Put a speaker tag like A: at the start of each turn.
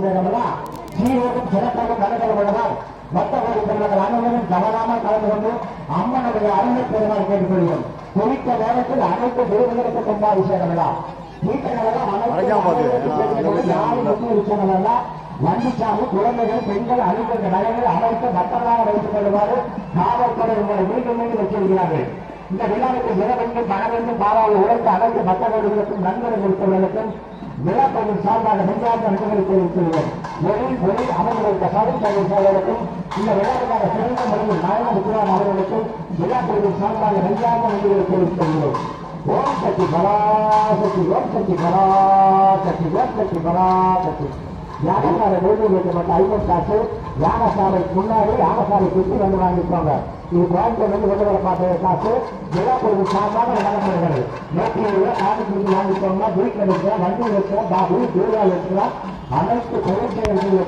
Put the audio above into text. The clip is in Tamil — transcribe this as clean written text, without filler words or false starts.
A: நேரமெல்லாம் சீரோடும் சிறப்பாக நடைபெற உள்ளதால் பக்தகோடி பெருமக்கள் அனைவரும் கவனமாக கலந்து கொண்டு அம்மனுடைய அருமை பெருமாள் கேட்டுக்கொள்கிறோம். குறித்த நேரத்தில் அனைத்து விருதுகளுக்கு கும்பாபிஷேகமெல்லாம் வண்டிச்சாமி குழந்தைகள் பெண்கள் அனைத்து நகைகள் அமைத்து பத்திரமாக வைத்துக் கொள்ளுமாறு காவல்துறை உங்களை மீண்டும் மீண்டும் வச்சிருக்கிறார்கள். இந்த விழாவுக்கு இளவெண்கள் மனவென்று பாராள உழைத்து அனைத்து பக்தர்களுக்கும் நண்பர்கள் கொடுத்தவர்களுக்கும் விழாக்களின் சார்பாக நெஞ்சார்ந்த நன்றிகளை தெரிவித்துள்ளோம். ஒளி அமர்ந்திருந்த சாதித்தலை சோழருக்கும் இந்த விழாவுக்கான சிறந்த முறையில் நாயக விக்ரம் அவர்களுக்கும் விழாக்களின் சார்பாக நெஞ்சார்ந்த நன்றிகளை தெரிவித்துள்ளோம். ஓம் சக்தி பராசக்தி, ஓம் சக்தி பராசக்தி, ஓம் சக்தி பராசக்தி. யாகசாலை நோய்வு வைக்கப்பட்ட 50 காசு யாகசாலை முன்னாடி யாகசாலை சுற்றி வந்து வாங்கிக்கோங்க. இது கோயம்புத்தூர்லேருந்து கொண்டு வர பார்த்த காசு விழாக்களின் சார்பாக நடக்கப்படுகிறது. 107 காசு கொடுத்து வாங்கிக்கோங்க. வீட்டில் இருக்கிற வண்டி இருக்கிற பாபு ஜூரியால் இருக்கிற அனைத்து